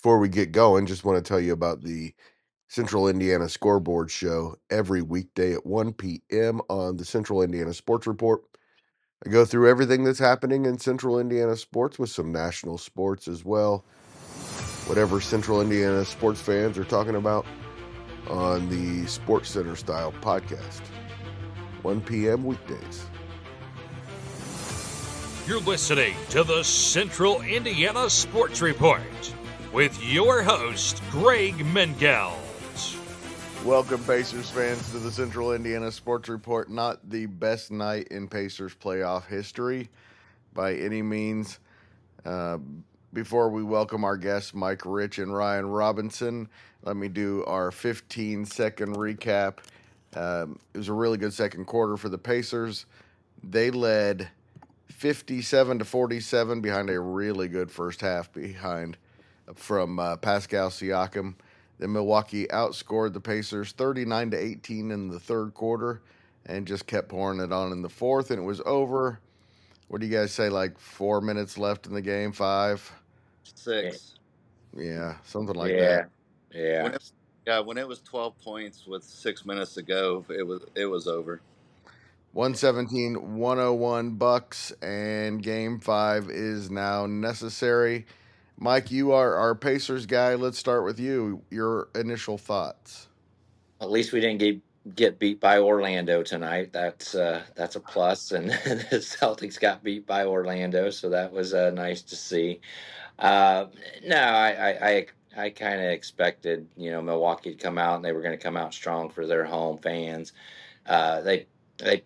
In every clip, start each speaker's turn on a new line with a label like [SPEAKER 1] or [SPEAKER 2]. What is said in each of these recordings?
[SPEAKER 1] Before we get going, just want to tell you about the Central Indiana Scoreboard Show every weekday at 1 p.m. on the Central Indiana Sports Report. I go through everything that's happening in Central Indiana sports with some national sports as well. Whatever Central Indiana sports fans are talking about on the Sports Center style podcast. 1 p.m. weekdays.
[SPEAKER 2] You're listening to the Central Indiana Sports Report with your host, Greg Mengelt.
[SPEAKER 1] Welcome, Pacers fans, to the Central Indiana Sports Report. Not the best night in Pacers playoff history by any means. Before we welcome our guests, Mike Rich and Ryan Robinson, let me do our 15-second recap. It was a really good second quarter for the Pacers. They led 57-47 behind a really good first half from Pascal Siakam. Then Milwaukee outscored the Pacers 39-18 in the third quarter and just kept pouring it on in the fourth, and it was over. What do you guys say, like 4 minutes left in the game? 5?
[SPEAKER 3] 6.
[SPEAKER 1] Yeah, something like that.
[SPEAKER 3] Yeah. When it was 12 points with 6 minutes to go, it was over.
[SPEAKER 1] 117-101 Bucks, and Game 5 is now necessary. Mike, you are our Pacers guy. Let's start with you. Your initial thoughts.
[SPEAKER 4] At least we didn't get beat by Orlando tonight. That's a plus. And the Celtics got beat by Orlando, so that was nice to see. No, I kind of expected, Milwaukee to come out and they were going to come out strong for their home fans. They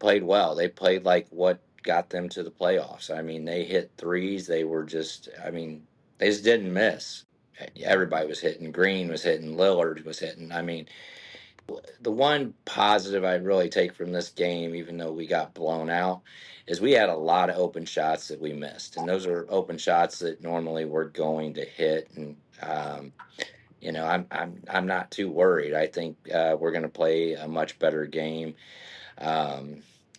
[SPEAKER 4] played well. They played like what got them to the playoffs. I mean, they hit threes. They just didn't miss. Everybody was hitting. Green was hitting. Lillard was hitting. I mean, the one positive I really take from this game, even though we got blown out, is we had a lot of open shots that we missed, and those are open shots that normally we're going to hit. And I'm not too worried. I think we're going to play a much better game.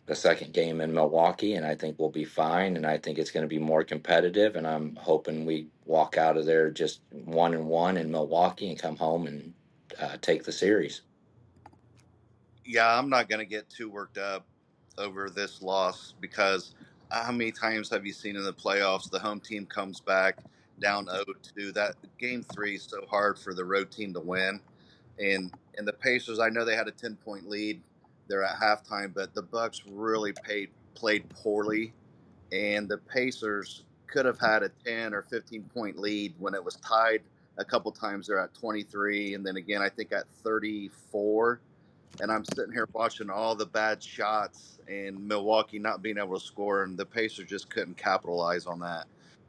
[SPEAKER 4] The second game in Milwaukee, and I think we'll be fine, and I think it's going to be more competitive, and I'm hoping we walk out of there just 1-1 in Milwaukee and come home and take the series.
[SPEAKER 3] Yeah, I'm not going to get too worked up over this loss because how many times have you seen in the playoffs the home team comes back down 0-2? That Game 3 is so hard for the road team to win. And the Pacers, I know they had a 10-point lead. They're at halftime, but the Bucks really played poorly, and the Pacers could have had a 10 or 15-point lead when it was tied a couple times. They're at 23, and then again, I think at 34. And I'm sitting here watching all the bad shots and Milwaukee not being able to score, and the Pacers just couldn't capitalize on that.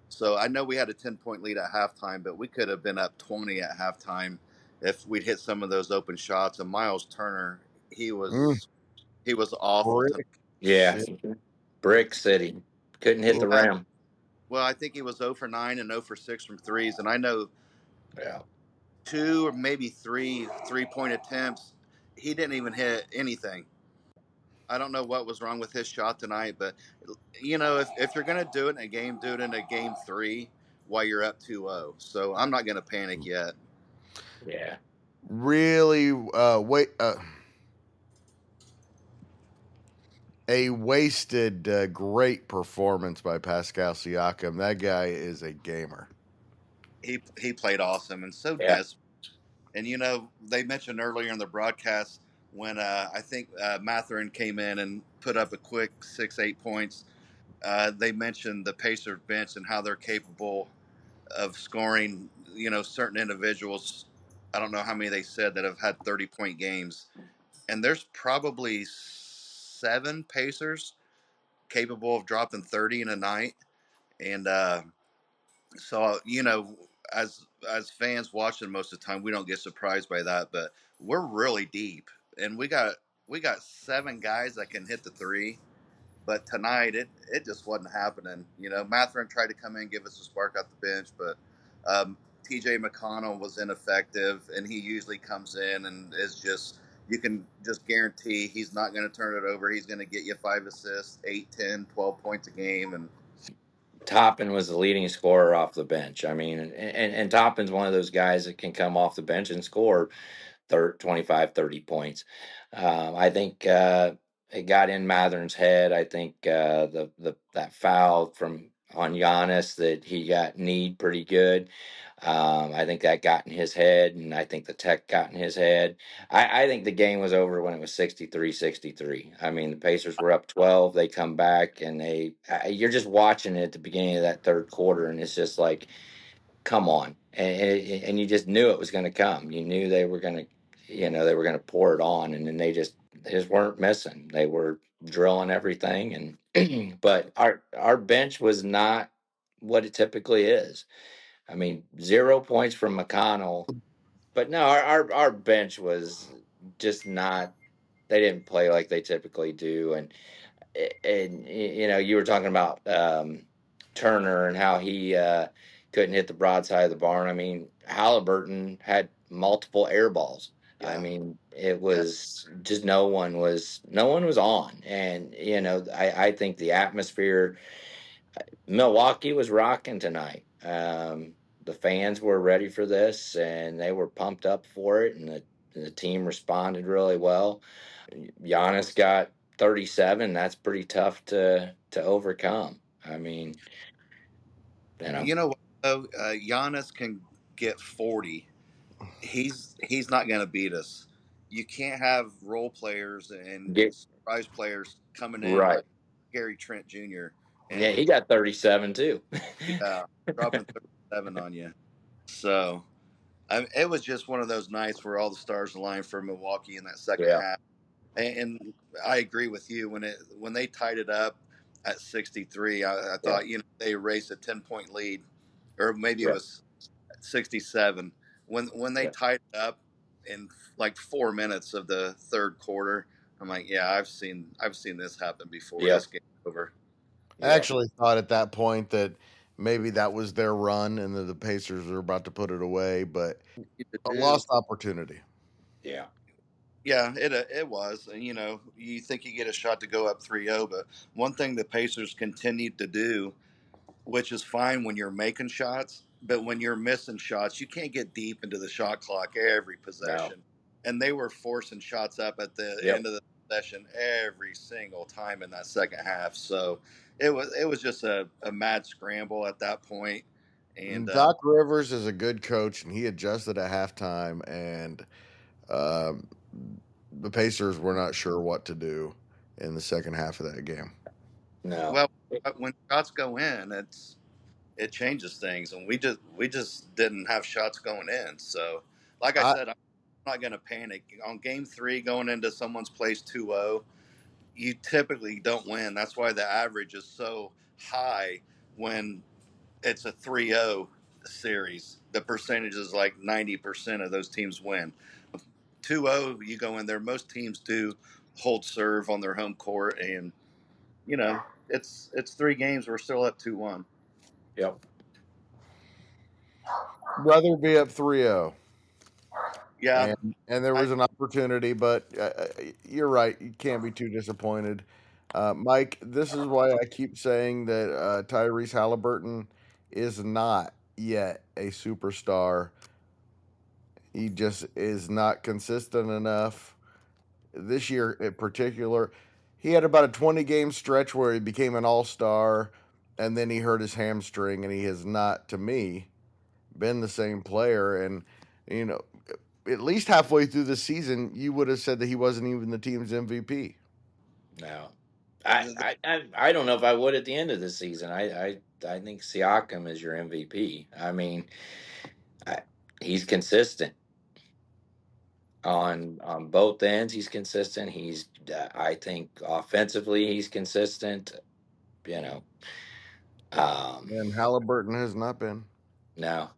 [SPEAKER 3] So I know we had a 10-point lead at halftime, but we could have been up 20 at halftime if we'd hit some of those open shots. And Miles Turner, he was awful.
[SPEAKER 4] Yeah, Brick City. Couldn't hit the rim.
[SPEAKER 3] Well, I think he was 0 for 9 and 0 for 6 from threes, and I know 2 or maybe 3 3-point attempts. He didn't even hit anything. I don't know what was wrong with his shot tonight, but if you're going to do it in a game, do it in a game 3 while you're up 2-0. So I'm not going to panic yet.
[SPEAKER 4] Yeah.
[SPEAKER 1] Really, a wasted great performance by Pascal Siakam. That guy is a gamer.
[SPEAKER 3] He played awesome and so desperate. And they mentioned earlier in the broadcast when I think Mathurin came in and put up a quick 6-8 points. They mentioned the Pacers bench and how they're capable of scoring. Certain individuals. I don't know how many they said that have had 30-point games, and there's probably 7 Pacers capable of dropping 30 in a night. And so as fans watching most of the time, we don't get surprised by that, but we're really deep, and we got 7 guys that can hit the 3. But tonight, it just wasn't happening. Mathurin tried to come in and give us a spark off the bench, but T.J. McConnell was ineffective, and he usually comes in and you can just guarantee he's not going to turn it over. He's going to get you 5 assists, 8, 10, 12 points a game. And
[SPEAKER 4] Toppin was the leading scorer off the bench. I mean, and Toppin's one of those guys that can come off the bench and score 25, 30 points. I think it got in Mathern's head. I think the that foul from on Giannis that he got kneed pretty good. I think that got in his head, and I think the tech got in his head. I think the game was over when it was 63-63. I mean, the Pacers were up 12. They come back, and you're just watching it at the beginning of that third quarter, and it's just like, come on. And you just knew it was going to come. You knew they were going to, they were going to pour it on, and then they just weren't missing. They were drilling everything, and but our bench was not what it typically is. I mean, 0 points from McConnell, but no, our bench was just not. They didn't play like they typically do, and you were talking about Turner and how he couldn't hit the broadside of the barn. I mean, Halliburton had multiple air balls. I
[SPEAKER 3] Yeah,
[SPEAKER 4] mean, it
[SPEAKER 3] yeah.
[SPEAKER 4] was just no one was on, and I think the atmosphere Milwaukee was rocking tonight. The fans were ready for this, and they were pumped up for it, and the team responded really well. Giannis got 37. That's pretty tough to overcome. I mean, you know,
[SPEAKER 3] You know what? Though Giannis can get 40. He's not going to beat us. You can't have role players and
[SPEAKER 4] get
[SPEAKER 3] surprise players coming in
[SPEAKER 4] right.
[SPEAKER 3] like Gary Trent Jr.
[SPEAKER 4] Yeah,
[SPEAKER 3] and
[SPEAKER 4] he got 37 too.
[SPEAKER 3] yeah, dropping 37 on you. So it was just one of those nights where all the stars aligned for Milwaukee in that second
[SPEAKER 4] Yeah,
[SPEAKER 3] half. And I agree with you when they tied it up at 63. I
[SPEAKER 4] yeah,
[SPEAKER 3] thought they erased a 10-point lead, or maybe it
[SPEAKER 4] yeah,
[SPEAKER 3] was 67 when they
[SPEAKER 4] yeah,
[SPEAKER 3] tied it up in like 4 minutes of the third quarter. I'm like, yeah, I've seen this happen before.
[SPEAKER 4] yeah,
[SPEAKER 3] This game's over.
[SPEAKER 1] I
[SPEAKER 4] yeah,
[SPEAKER 1] actually thought at that point that maybe that was their run and that the Pacers were about to put it away, but
[SPEAKER 3] You
[SPEAKER 1] a
[SPEAKER 3] do.
[SPEAKER 1] lost opportunity.
[SPEAKER 4] yeah.
[SPEAKER 3] Yeah, it was. And you think you get a shot to go up 3-0, but one thing the Pacers continued to do, which is fine when you're making shots, but when you're missing shots, you can't get deep into the shot clock every
[SPEAKER 4] No.
[SPEAKER 3] possession. And they were forcing shots up at the
[SPEAKER 4] Yep.
[SPEAKER 3] end of the possession every single time in that second half. So it was just a mad scramble at that point. And
[SPEAKER 1] Doc Rivers is a good coach, and he adjusted at halftime, and um, the Pacers were not sure what to do in the second half of that game.
[SPEAKER 4] No.
[SPEAKER 3] well, when shots go in, it changes things, and we just didn't have shots going in. So, like I
[SPEAKER 1] I
[SPEAKER 3] said, I'm not going to panic on game three going into someone's place 2-0. You typically don't win. That's why the average is so high when it's a 3-0 series. The percentage is like 90% of those teams win. 2-0, you go in there. Most teams do hold serve on their home court, and it's 3 games. We're still up 2-1.
[SPEAKER 4] Yep.
[SPEAKER 1] rather be up 3-0.
[SPEAKER 3] Yeah,
[SPEAKER 1] And there
[SPEAKER 3] I,
[SPEAKER 1] was an opportunity, but you're right. You can't be too disappointed. Mike, this is why I keep saying that Tyrese Halliburton is not yet a superstar. He just is not consistent enough. This year in particular, he had about a 20 game stretch where he became an all star, and then he hurt his hamstring, and he has not, to me, been the same player. And, you know, at least halfway through the season, you would have said that he wasn't even the team's MVP.
[SPEAKER 4] No. I don't know if I would at the end of the season. I think Siakam is your MVP. I mean, I, he's consistent on both ends. He's consistent. I think offensively he's consistent. You know, um,
[SPEAKER 1] And Halliburton has not been.
[SPEAKER 4] no,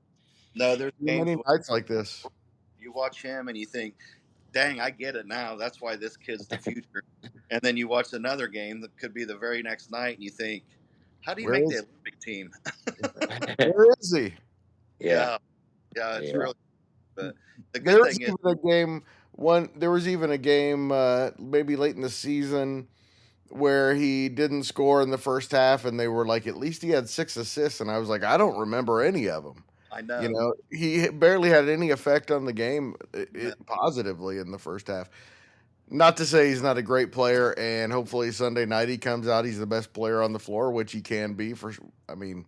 [SPEAKER 3] no, there's
[SPEAKER 1] Too
[SPEAKER 3] games
[SPEAKER 1] many
[SPEAKER 3] when
[SPEAKER 1] nights like this.
[SPEAKER 3] you watch him and you think, dang, I get it now. That's why this kid's the future. And then you watch another game that could be the very next night, and you think, how do you
[SPEAKER 1] Where
[SPEAKER 3] make the
[SPEAKER 1] is
[SPEAKER 3] Olympic team?
[SPEAKER 1] where is he?
[SPEAKER 4] yeah,
[SPEAKER 3] Yeah, yeah, it's
[SPEAKER 4] yeah,
[SPEAKER 3] really. But the good
[SPEAKER 1] There's
[SPEAKER 3] thing
[SPEAKER 1] even a game there was even a game maybe late in the season where he didn't score in the first half, and they were like, at least he had 6 assists, and I was like, I don't remember any of them.
[SPEAKER 3] I
[SPEAKER 1] You
[SPEAKER 3] know.
[SPEAKER 1] know, he barely had any effect on the game
[SPEAKER 3] No,
[SPEAKER 1] positively in the first half. Not to say he's not a great player, and hopefully Sunday night he comes out, he's the best player on the floor, which he can be. I mean,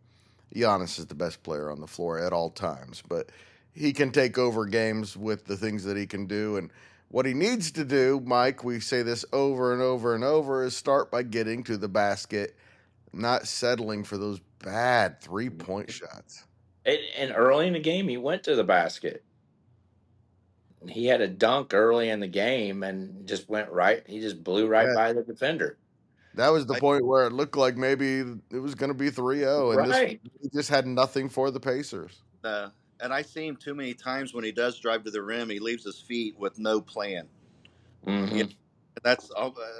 [SPEAKER 1] Giannis is the best player on the floor at all times, but he can take over games with the things that he can do. And what he needs to do, Mike, we say this over and over and over, is start by getting to the basket, not settling for those bad 3-point shots.
[SPEAKER 4] And early in the game, he went to the basket. He had a dunk early in the game and just went right. He just blew right
[SPEAKER 1] Yeah,
[SPEAKER 4] by the defender.
[SPEAKER 1] that was the
[SPEAKER 3] I
[SPEAKER 1] point where it looked like maybe it was going to be 3-0, and this
[SPEAKER 4] Right.
[SPEAKER 1] he just had nothing for the Pacers.
[SPEAKER 3] and I see him too many times when he does drive to the rim. He leaves his feet with no plan. Yeah,
[SPEAKER 4] Mm-hmm.
[SPEAKER 3] that's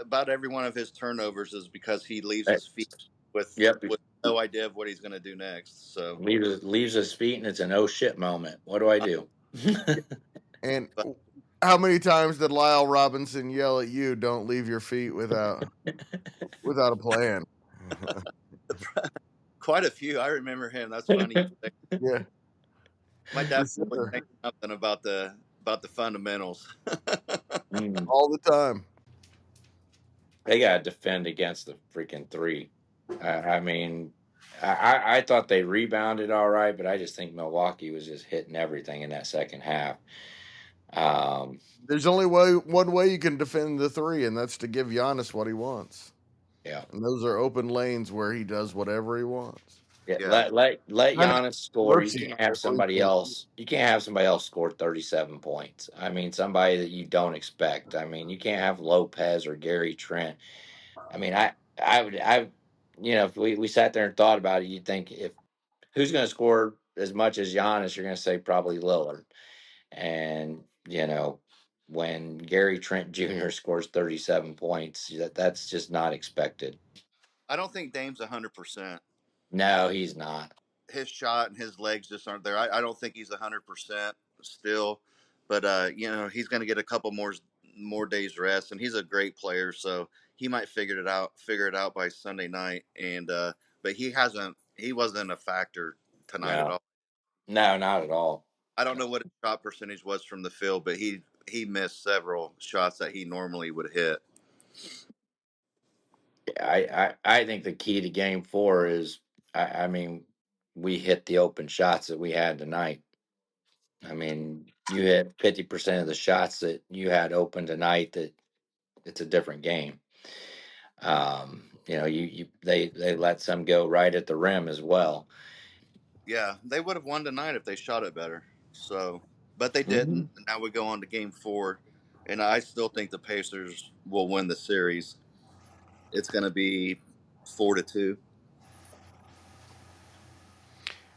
[SPEAKER 3] about every one of his turnovers is because he leaves his feet with
[SPEAKER 4] Yep.
[SPEAKER 3] with no idea of what he's going to do next. So,
[SPEAKER 4] Leaves his feet, and it's an oh shit moment. What do I
[SPEAKER 3] uh,
[SPEAKER 4] do?
[SPEAKER 1] And
[SPEAKER 3] but
[SPEAKER 1] how many times did Lyle Robinson yell at you, "Don't leave your feet without a plan"?
[SPEAKER 3] quite a few. I remember him. That's funny.
[SPEAKER 1] Yeah,
[SPEAKER 3] My
[SPEAKER 1] for
[SPEAKER 3] dad always
[SPEAKER 1] sure,
[SPEAKER 3] saying something about the fundamentals.
[SPEAKER 4] Mm.
[SPEAKER 1] all the time.
[SPEAKER 4] They got to defend against the freaking three. I mean, I thought they rebounded all right, but I just think Milwaukee was just hitting everything in that second half. Um,
[SPEAKER 1] There's only one way you can defend the three, and that's to give Giannis what he wants.
[SPEAKER 4] yeah,
[SPEAKER 1] And those are open lanes where he does whatever he wants.
[SPEAKER 4] yeah.
[SPEAKER 3] Yeah,
[SPEAKER 4] Let
[SPEAKER 1] Kind of
[SPEAKER 4] Giannis score. You
[SPEAKER 1] controversy
[SPEAKER 4] can't have
[SPEAKER 1] on
[SPEAKER 4] somebody else. You can't have somebody else score 37 points. I mean, somebody that you don't expect. I mean, you can't have Lopez or Gary Trent. I mean, if we sat there and thought about it, you'd think if who's going to score as much as Giannis, you're going to say probably Lillard. And when Gary Trent Jr. scores 37 points, that's just not expected.
[SPEAKER 3] I don't think Dame's 100%.
[SPEAKER 4] No, he's not.
[SPEAKER 3] His shot and his legs just aren't there. I don't think he's 100% still, but he's going to get a couple more days rest, and he's a great player, so he might figure it out by Sunday night. And but he wasn't a factor tonight at
[SPEAKER 4] No,
[SPEAKER 3] all.
[SPEAKER 4] no, not at all.
[SPEAKER 3] I don't know what his shot percentage was from the field, but he missed several shots that he normally would hit.
[SPEAKER 4] I think the key to game four is, I mean, we hit the open shots that we had tonight. I mean, you hit 50% of the shots that you had open tonight, that it's a different game. They let some go right at the rim as well.
[SPEAKER 3] Yeah, they would have won tonight if they shot it better. So, but they
[SPEAKER 4] Hmm.
[SPEAKER 3] didn't. And now we go on to game four, and I still think the Pacers will win the series. It's going to be 4-2.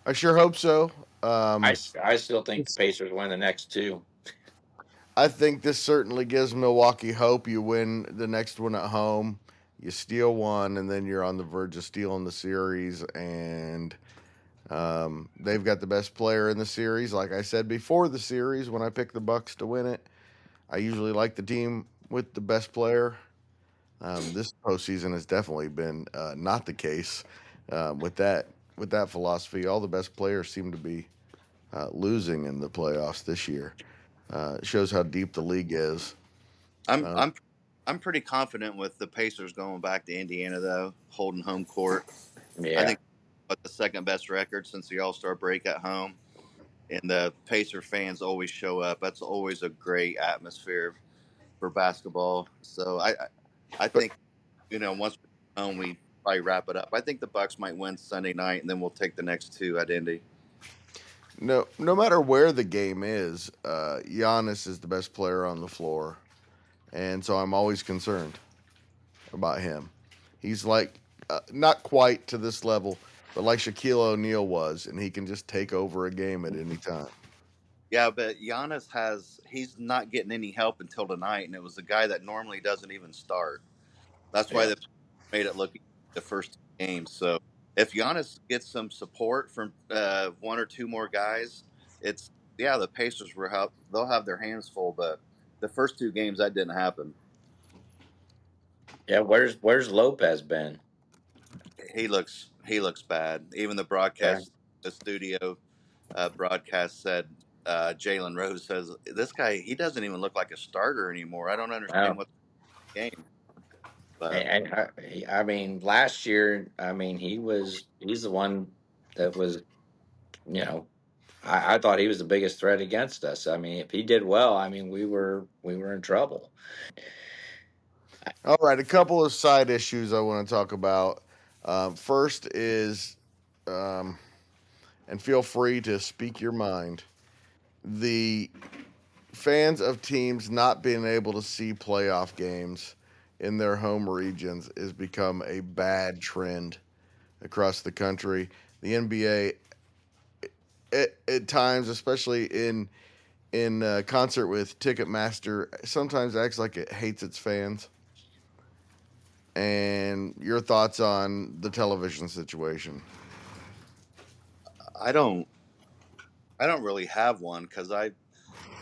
[SPEAKER 1] I sure hope so.
[SPEAKER 4] I still think the Pacers win the next two.
[SPEAKER 1] I think this certainly gives Milwaukee hope. You win the next one at home, you steal one, and then you're on the verge of stealing the series. And they've got the best player in the series. Like I said before the series, when I pick the Bucks to win it, I usually like the team with the best player. This postseason has definitely been not the case with that philosophy. All the best players seem to be losing in the playoffs this year. It shows how deep the league is.
[SPEAKER 3] I'm
[SPEAKER 1] Uh,
[SPEAKER 3] I'm I'm pretty confident with the Pacers going back to Indiana though, holding home court. I
[SPEAKER 4] Yeah.
[SPEAKER 3] think but the second best record since the All Star break at home, and the Pacer fans always show up. That's always a great atmosphere for basketball. So I
[SPEAKER 1] but
[SPEAKER 3] think once we get home, we probably wrap it up. I think the Bucks might win Sunday night, and then we'll take the next two at Indy.
[SPEAKER 1] no matter where the game is, Giannis is the best player on the floor, and so I'm always concerned about him. He's like not quite to this level, but like Shaquille O'Neal was, and he can just take over a game at any time.
[SPEAKER 3] Yeah, but he's not getting any help until tonight, and it was a guy that normally doesn't even start. That's why
[SPEAKER 4] Yeah.
[SPEAKER 3] they made it look easy the first two games. So if Giannis gets some support from one or two more guys, it's the Pacers they'll have their hands full. But the first two games that didn't happen.
[SPEAKER 4] Yeah, where's Lopez been?
[SPEAKER 3] He looks bad. Even
[SPEAKER 4] Yeah.
[SPEAKER 3] the studio broadcast said Jalen Rose says this guy he doesn't even look like a starter anymore. I don't understand
[SPEAKER 4] Wow.
[SPEAKER 3] what game, but
[SPEAKER 4] I mean, last year, I mean, he's the one that was, you know, I thought he was the biggest threat against us. I mean, if he did well, I mean, we were in trouble.
[SPEAKER 1] All right, a couple of side issues I want to talk about. First is, um, and feel free to speak your mind. The fans of teams not being able to see playoff games in their home regions has become a bad trend across the country. The NBA, at times, especially in concert with Ticketmaster, sometimes acts like it hates its fans. And your thoughts on the television situation?
[SPEAKER 3] I don't I don't really have one because I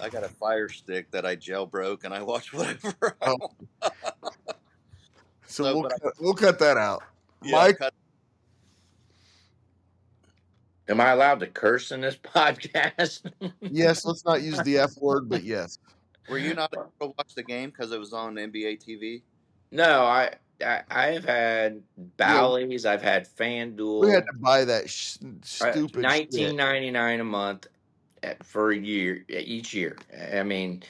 [SPEAKER 3] got a Fire Stick that I jailbroke and I watch whatever I
[SPEAKER 1] Oh,
[SPEAKER 3] want.
[SPEAKER 1] so
[SPEAKER 3] So, but
[SPEAKER 1] we'll cut that out,
[SPEAKER 3] yeah,
[SPEAKER 1] Mike.
[SPEAKER 3] cut.
[SPEAKER 4] Am I allowed to curse in this podcast?
[SPEAKER 1] Yes, let's not use the F word, but yes,
[SPEAKER 3] Were you not able to watch the game because it was on NBA TV?
[SPEAKER 4] No, I have had
[SPEAKER 1] yeah,
[SPEAKER 4] Bally's, I've had
[SPEAKER 1] we had
[SPEAKER 4] FanDuel,
[SPEAKER 1] to buy that stupid shit.
[SPEAKER 4] 19.99 a month for a year each year. I mean,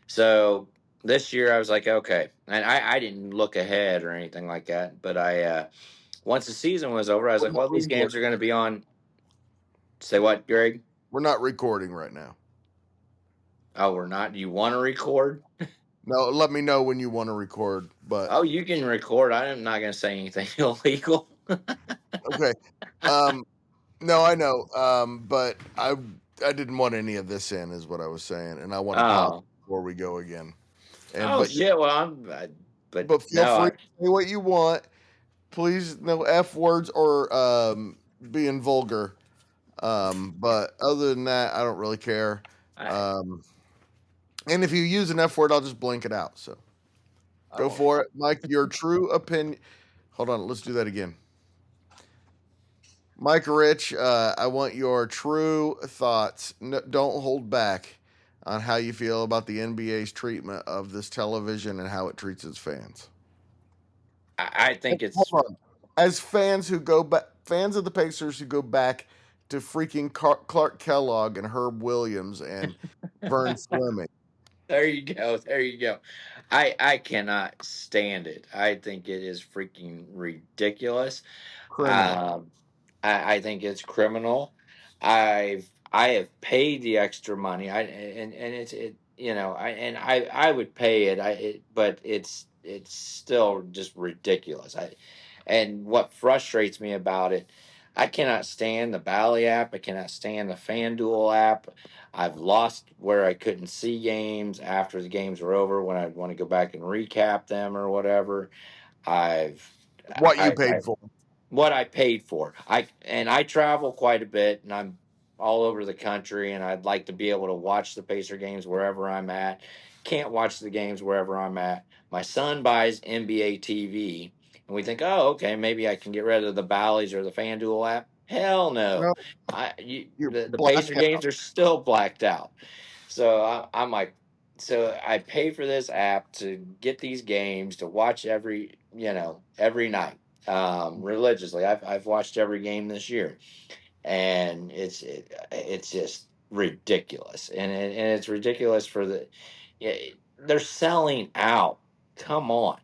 [SPEAKER 4] so this year I was like, okay, and I didn't look ahead or anything like that, but I once the season was over, I was
[SPEAKER 1] We're
[SPEAKER 4] like,
[SPEAKER 1] not
[SPEAKER 4] well, these games are
[SPEAKER 1] recording.
[SPEAKER 4] going to be on. Say what, Greg?
[SPEAKER 1] We're not recording right now.
[SPEAKER 4] Oh, we're not. Do you want to record?
[SPEAKER 1] No, let me know when you want to record. But
[SPEAKER 4] Oh, you can record. I'm not going to say anything illegal.
[SPEAKER 1] okay, um, no, I know, but I didn't want any of this in, is what I was saying, and I want to pause
[SPEAKER 4] Oh,
[SPEAKER 1] before we go again. And
[SPEAKER 4] oh
[SPEAKER 1] but
[SPEAKER 4] shit. Well, but
[SPEAKER 1] but feel
[SPEAKER 4] no,
[SPEAKER 1] free to say what you want. Please, no F words or being vulgar. But other than that, I don't really care.
[SPEAKER 4] I,
[SPEAKER 1] Um, and if you use an F word, I'll just blink it out. So
[SPEAKER 3] I
[SPEAKER 1] go
[SPEAKER 3] won't.
[SPEAKER 1] for it, Mike. Your true opinion. Hold on, let's do that again. Mike Rich, I want your true thoughts. No, don't hold back on how you feel about the NBA's treatment of this television and how it treats its fans.
[SPEAKER 4] I think it's
[SPEAKER 1] Hold on. As fans who go back, fans of the Pacers who go back to freaking Clark Kellogg and Herb Williams and Vern Fleming,
[SPEAKER 4] there you go. There you go. I cannot stand it. I think it is freaking ridiculous.
[SPEAKER 1] criminal.
[SPEAKER 4] Um, I think it's criminal. I have paid the extra money. And it's it you know I would pay it. But it's still just ridiculous. And what frustrates me about it, I cannot stand the Bally app. I cannot stand the FanDuel app. I've lost where I couldn't see games after the games were over when I want to go back and recap them or whatever. I've
[SPEAKER 1] What you
[SPEAKER 4] I
[SPEAKER 1] paid for.
[SPEAKER 4] what I paid for. I travel quite a bit, and I'm all over the country, and I'd like to be able to watch the Pacer games wherever I'm at. Can't watch the games wherever I'm at. My son buys NBA TV, and we think, oh, okay, maybe I can get rid of the Bally's or the FanDuel app. Hell
[SPEAKER 1] No,
[SPEAKER 4] no.
[SPEAKER 1] you're
[SPEAKER 4] The
[SPEAKER 1] blacked
[SPEAKER 4] Pacer
[SPEAKER 1] out.
[SPEAKER 4] games are still blacked out. So I'm like, so I pay for this app to get these games to watch every night religiously. I've watched every game this year, and it's just ridiculous, and it's ridiculous for yeah, they're selling out. Come on.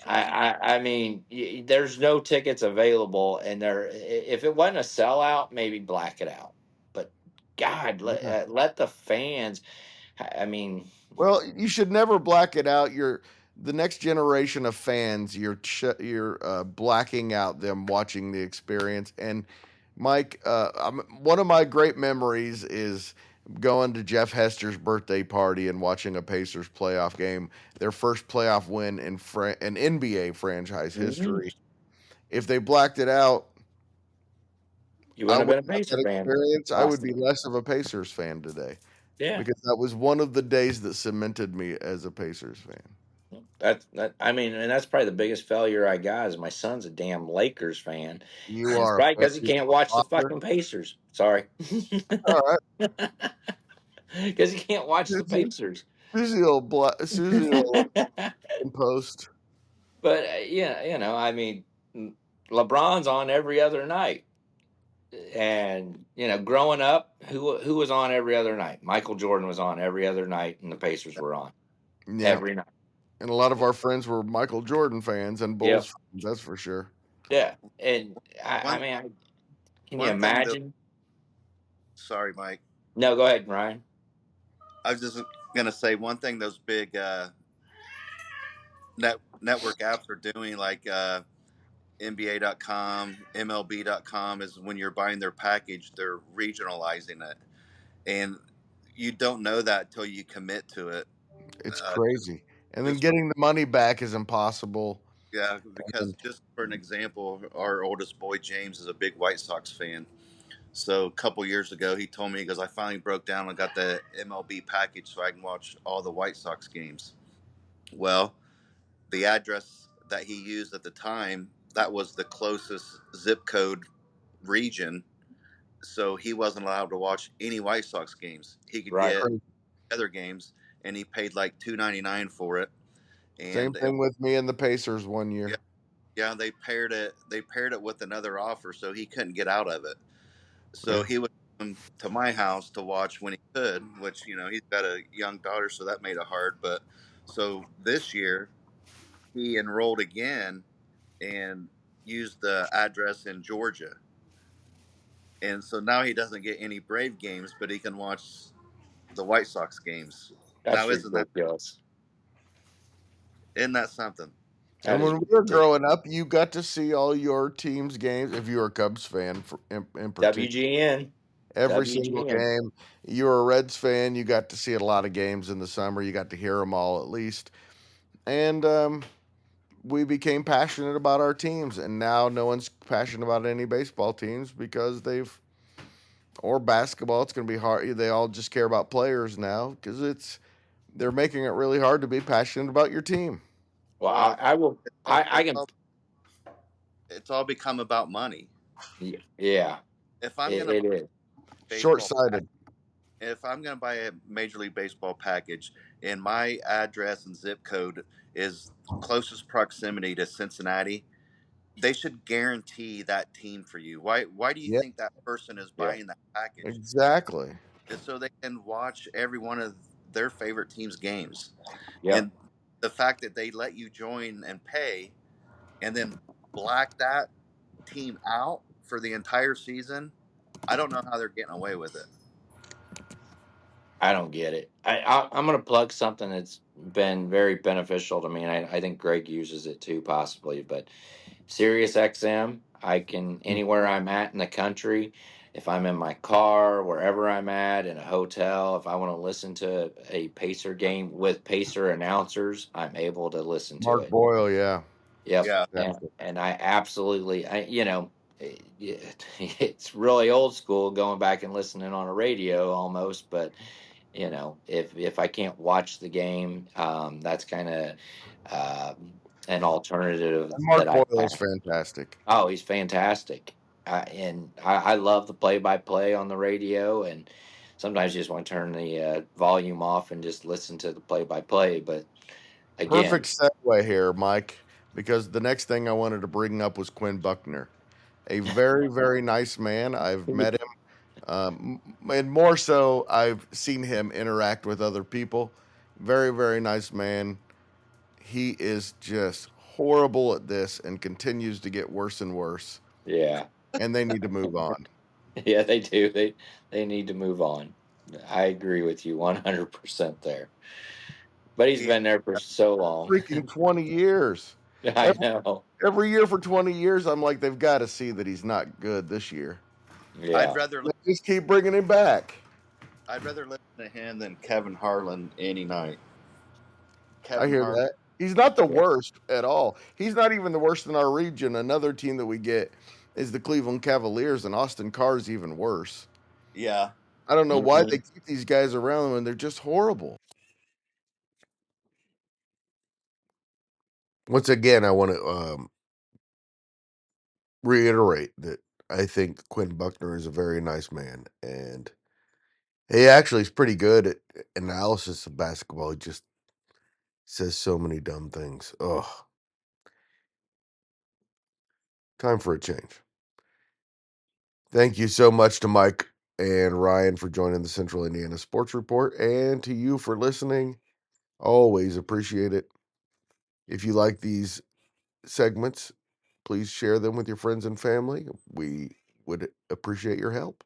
[SPEAKER 4] I mean, there's no tickets available, and if it wasn't a sellout, maybe black it out. But God,
[SPEAKER 1] Yeah.
[SPEAKER 4] let the fans. I mean,
[SPEAKER 1] Well, you should never black it out. You're the next generation of fans. You're blacking out them watching the experience. And Mike, one of my great memories is going to Jeff Hester's birthday party and watching a Pacers playoff game, their first playoff win in NBA franchise
[SPEAKER 4] mhm,
[SPEAKER 1] history. If they blacked it out,
[SPEAKER 4] you
[SPEAKER 1] I
[SPEAKER 4] wouldn't have
[SPEAKER 1] wouldn't
[SPEAKER 4] been a
[SPEAKER 1] have
[SPEAKER 4] Pacer
[SPEAKER 1] that
[SPEAKER 4] fan.
[SPEAKER 1] experience. I would
[SPEAKER 4] Lost
[SPEAKER 1] be
[SPEAKER 4] it.
[SPEAKER 1] less of a Pacers fan today
[SPEAKER 4] Yeah.
[SPEAKER 1] because that was one of the days that cemented me as a Pacers fan.
[SPEAKER 4] I mean, and that's probably the biggest failure I got is my son's a damn Lakers fan,
[SPEAKER 1] You
[SPEAKER 4] and it's
[SPEAKER 1] are a
[SPEAKER 4] probably because he
[SPEAKER 1] very
[SPEAKER 4] can't
[SPEAKER 1] strong
[SPEAKER 4] watch the
[SPEAKER 1] father.
[SPEAKER 4] fucking Pacers. Sorry,
[SPEAKER 1] All right.
[SPEAKER 4] because he can't watch the
[SPEAKER 1] Susie,
[SPEAKER 4] Pacers.
[SPEAKER 1] Susie will post.
[SPEAKER 4] But yeah, I mean, LeBron's on every other night, and growing up, who was on every other night? Michael Jordan was on every other night, and the Pacers were on
[SPEAKER 1] Yeah.
[SPEAKER 4] every night.
[SPEAKER 1] And a lot of our friends were Michael Jordan fans and
[SPEAKER 4] Yep.
[SPEAKER 1] Bulls fans, that's for sure.
[SPEAKER 4] Yeah, and I
[SPEAKER 3] One
[SPEAKER 4] mean, can you
[SPEAKER 3] one thing though.
[SPEAKER 4] imagine?
[SPEAKER 3] Sorry, Mike.
[SPEAKER 4] No, go ahead, Ryan.
[SPEAKER 3] I was just gonna say one thing. Those big network apps are doing, like NBA.com, MLB.com, is when you're buying their package, they're regionalizing it, and you don't know that until you commit to it.
[SPEAKER 1] It's
[SPEAKER 3] Uh,
[SPEAKER 1] crazy. And then
[SPEAKER 3] just for
[SPEAKER 1] getting the money back is impossible.
[SPEAKER 3] Yeah, because
[SPEAKER 1] And
[SPEAKER 3] just for an example, our oldest boy James is a big White Sox fan. So a couple years ago, he told me, he goes, "I finally broke down and got the MLB package so I can watch all the White Sox games." Well, the address that he used at the time, that was the closest zip code region, so he wasn't allowed to watch any White Sox games. He could
[SPEAKER 4] Right.
[SPEAKER 3] get
[SPEAKER 1] crazy.
[SPEAKER 3] other games, and he paid like $2.99 for it.
[SPEAKER 1] Same
[SPEAKER 3] And
[SPEAKER 1] thing with me and the Pacers one
[SPEAKER 3] yeah,
[SPEAKER 1] year.
[SPEAKER 3] yeah, they paired it. They paired it with another offer, so he couldn't get out of it. So
[SPEAKER 1] Yeah.
[SPEAKER 3] he would come to my house to watch when he could, which he's got a young daughter, so that made it hard. But so this year he enrolled again and used the address in Georgia, and so now he doesn't get any Brave games, but he can watch the White Sox games.
[SPEAKER 4] That's
[SPEAKER 3] Now
[SPEAKER 4] ridiculous.
[SPEAKER 3] isn't that something?
[SPEAKER 4] That
[SPEAKER 1] And
[SPEAKER 4] is
[SPEAKER 1] when we were
[SPEAKER 4] ridiculous.
[SPEAKER 1] growing up, you got to see all your team's games. If you were a Cubs fan, in particular,
[SPEAKER 4] WGN.
[SPEAKER 1] every single
[SPEAKER 4] WGN.
[SPEAKER 1] game. You were a Reds fan, you got to see a lot of games in the summer. You got to hear them all at least. And we became passionate about our teams. And now no one's passionate about any baseball teams because or basketball. It's going to be hard. They all just care about players now because they're making it really hard to be passionate about your team.
[SPEAKER 4] Well,
[SPEAKER 3] Well,
[SPEAKER 4] I will.
[SPEAKER 3] it's all,
[SPEAKER 4] I can.
[SPEAKER 3] it's all become about money.
[SPEAKER 4] Yeah,
[SPEAKER 3] If I'm gonna
[SPEAKER 4] it
[SPEAKER 3] buy
[SPEAKER 4] is.
[SPEAKER 3] a
[SPEAKER 1] Short
[SPEAKER 3] baseball
[SPEAKER 1] sighted.
[SPEAKER 3] if I'm going to buy a Major League Baseball package and my address and zip code is closest proximity to Cincinnati, they should guarantee that team for you. Why do you
[SPEAKER 1] Yeah,
[SPEAKER 3] think that person is
[SPEAKER 4] Yeah,
[SPEAKER 3] buying that package?
[SPEAKER 1] exactly.
[SPEAKER 3] It's so they can watch every one of their favorite team's games.
[SPEAKER 4] yep.
[SPEAKER 3] And the fact that they let you join and pay and then black that team out for the entire season, I don't know how they're getting away with it.
[SPEAKER 4] I don't get it. I'm going to plug something that's been very beneficial to me, and I think Greg uses it too, possibly. But Sirius XM, I can anywhere I'm at in the country, if I'm in my car, wherever I'm at, in a hotel, if I want to listen to a Pacer game with Pacer announcers, I'm able to listen to
[SPEAKER 1] Mark
[SPEAKER 4] it.
[SPEAKER 1] Boyle, yeah.
[SPEAKER 4] Yep,
[SPEAKER 3] Yeah.
[SPEAKER 4] and I absolutely, it's really old school going back and listening on a radio almost, but if I can't watch the game, that's kind of an alternative
[SPEAKER 1] And
[SPEAKER 4] that
[SPEAKER 1] Mark
[SPEAKER 4] I
[SPEAKER 1] Boyle is
[SPEAKER 4] have.
[SPEAKER 1] fantastic.
[SPEAKER 4] Oh, he's fantastic, and I love the play-by-play on the radio, and sometimes you just want to turn the volume off and just listen to the play-by-play. But
[SPEAKER 1] Perfect
[SPEAKER 4] again,
[SPEAKER 1] segue here, Mike, because the next thing I wanted to bring up was Quinn Buckner. A very, very nice man. I've met him. And more so, I've seen him interact with other people. Very, very nice man. He is just horrible at this and continues to get worse and worse.
[SPEAKER 4] yeah,
[SPEAKER 1] And they need to move on.
[SPEAKER 4] yeah, they do. They need to move on. I agree with you 100% there. But he's
[SPEAKER 3] Yeah.
[SPEAKER 4] been there for so long.
[SPEAKER 1] Freaking 20 years.
[SPEAKER 4] I know.
[SPEAKER 1] Every year for 20 years, I'm like, they've got to see that he's not good this year.
[SPEAKER 3] I'd
[SPEAKER 4] Yeah.
[SPEAKER 3] rather
[SPEAKER 1] They just keep bringing him back.
[SPEAKER 3] I'd rather listen to him than Kevin Harlan any night.
[SPEAKER 1] I
[SPEAKER 3] Kevin
[SPEAKER 1] hear
[SPEAKER 3] Harlan,
[SPEAKER 1] that. He's not the
[SPEAKER 4] Yeah.
[SPEAKER 1] worst at all. He's not even the worst in our region. Another team that we get is the Cleveland Cavaliers, and Austin Carr's even worse.
[SPEAKER 3] yeah,
[SPEAKER 1] I don't know why they
[SPEAKER 4] Mhm.
[SPEAKER 1] keep these guys around when they're just horrible. once again, I want to reiterate that I think Quinn Buckner is a very nice man, and he actually is pretty good at analysis of basketball. He just says so many dumb things. Ugh. Time for a change. Thank you so much to Mike and Ryan for joining the Central Indiana Sports Report, and to you for listening. Always appreciate it. If you like these segments, please share them with your friends and family. We would appreciate your help.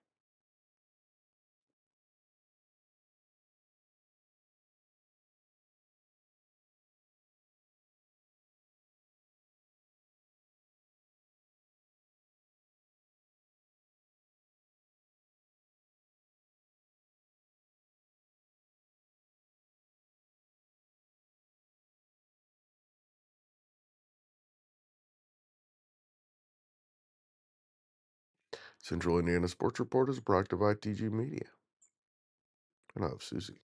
[SPEAKER 1] Central Indiana Sports Report is brought to you by TG Media. And I love Susie.